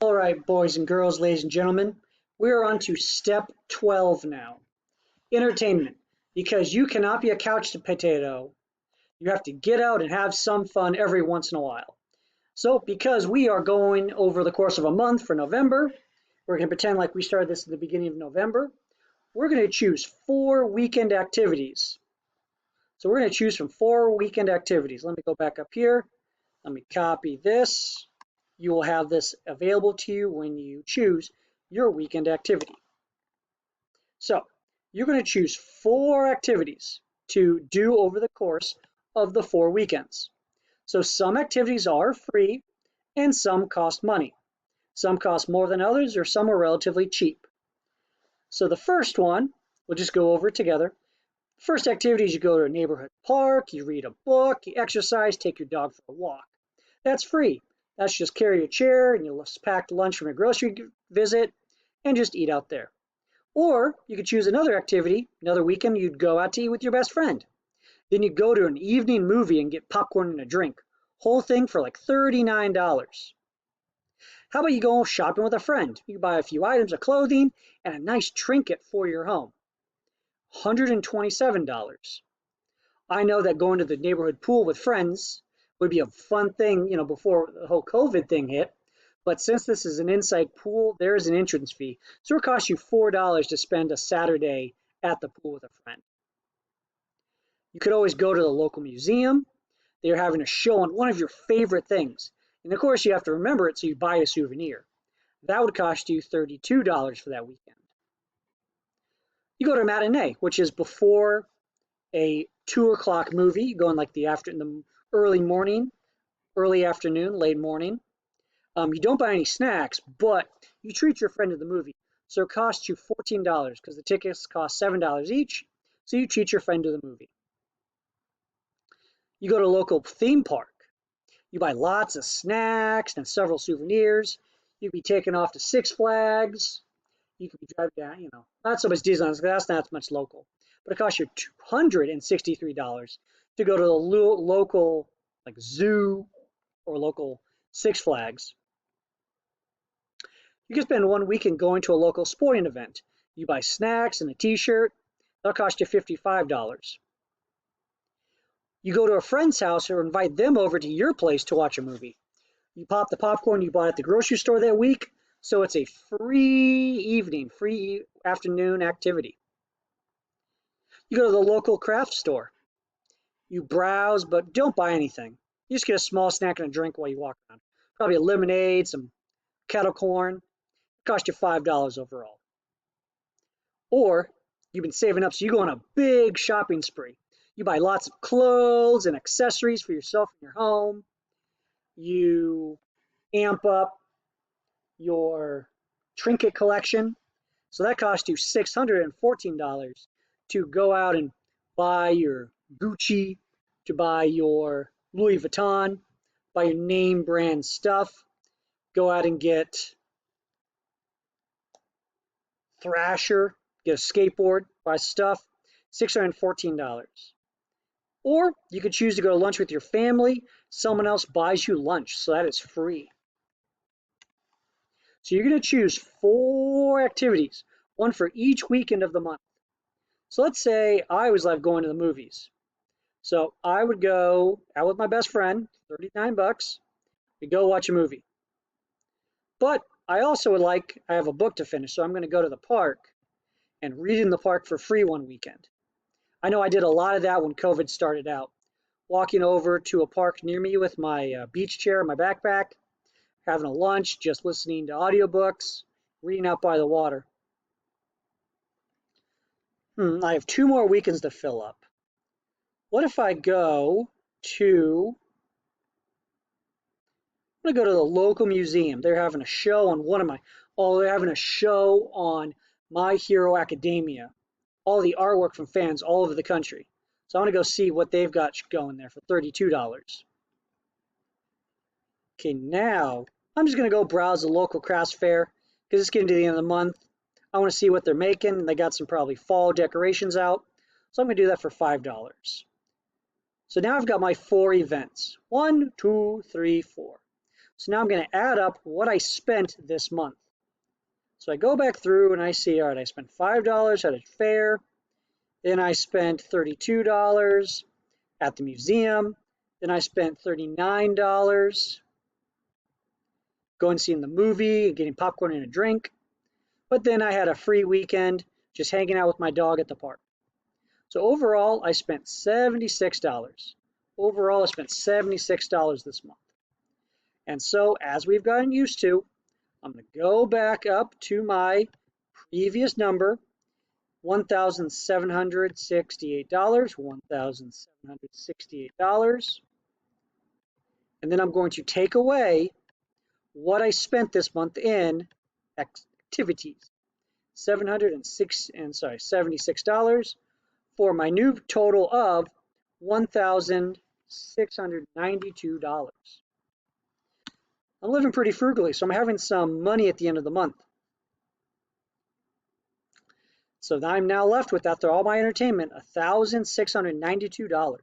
All right, boys and girls, ladies and gentlemen, we are on to step 12 now. Entertainment. Because you cannot be a couch potato, you have to get out and have some fun every once in a while. So, because we are going over the course of a month for November, we're going to pretend like we started this at the beginning of November. We're going to choose 4 weekend activities. So, we're going to choose from 4 weekend activities. Let me go back up here. Let me copy this. You will have this available to you when you choose your weekend activity. So you're going to choose 4 activities to do over the course of the 4 weekends. So some activities are free and some cost money. Some cost more than others, or some are relatively cheap. So the first one, we'll just go over it together. First activity is you go to a neighborhood park, you read a book, you exercise, take your dog for a walk. That's free. That's just carry a chair and you'll pack lunch from a grocery visit and just eat out there. Or you could choose another activity, another weekend you'd go out to eat with your best friend. Then you go to an evening movie and get popcorn and a drink. Whole thing for like $39. How about you go shopping with a friend? You buy a few items of clothing and a nice trinket for your home. $127. I know that going to the neighborhood pool with friends would be a fun thing, before the whole COVID thing hit. But since this is an inside pool, there is an entrance fee. So it costs you $4 to spend a Saturday at the pool with a friend. You could always go to the local museum. They're having a show on one of your favorite things. And of course, you have to remember it, so you buy a souvenir. That would cost you $32 for that weekend. You go to a matinee, which is before a 2 o'clock movie. You go in like in the early morning, early afternoon, late morning. You don't buy any snacks, but you treat your friend to the movie. So it costs you $14 because the tickets cost $7 each. So you treat your friend to the movie. You go to a local theme park. You buy lots of snacks and several souvenirs. You could be taken off to Six Flags. You could be driving down, not so much Disneyland, that's not much local. But it costs you $263 to go to the local like zoo or local Six Flags. You can spend 1 weekend going to a local sporting event. You buy snacks and a t-shirt. That'll cost you $55. You go to a friend's house or invite them over to your place to watch a movie. You pop the popcorn you bought at the grocery store that week, so it's a free afternoon activity. You go to the local craft store. You browse, but don't buy anything. You just get a small snack and a drink while you walk around. Probably a lemonade, some kettle corn. Cost you $5 overall. Or you've been saving up, so you go on a big shopping spree. You buy lots of clothes and accessories for yourself and your home. You amp up your trinket collection. So that costs you $614 to go out and buy your Gucci, to buy your Louis Vuitton, buy your name brand stuff. Go out and get Thrasher, get a skateboard, buy stuff, $614. Or you could choose to go to lunch with your family. Someone else buys you lunch, so that is free. So you're going to choose 4 activities, one for each weekend of the month. So let's say I always love going to the movies. So I would go out with my best friend, $39. We go watch a movie. But I also I have a book to finish, so I'm going to go to the park and read in the park for free 1 weekend. I know I did a lot of that when COVID started out. Walking over to a park near me with my beach chair and my backpack, having a lunch, just listening to audiobooks, reading out by the water. I have 2 more weekends to fill up. What if I go to, I'm going to go to the local museum. They're having a show on they're having a show on My Hero Academia. All the artwork from fans all over the country. So I want to go see what they've got going there for $32. Okay, now I'm just going to go browse the local crafts fair because it's getting to the end of the month. I want to see what they're making. They got some probably fall decorations out. So I'm going to do that for $5. So now I've got my 4 events. 1, 2, 3, 4. So now I'm going to add up what I spent this month. So I go back through and I see, all right, I spent $5 at a fair. Then I spent $32 at the museum. Then I spent $39 going seeing the movie, getting popcorn and a drink. But then I had a free weekend just hanging out with my dog at the park. So overall, I spent $76. Overall, I spent $76 this month. And so as we've gotten used to, I'm going to go back up to my previous number, $1,768, $1,768. And then I'm going to take away what I spent this month in activities, $76 for my new total of $1,692. I'm living pretty frugally, so I'm having some money at the end of the month. So I'm now left with, after all my entertainment, $1,692.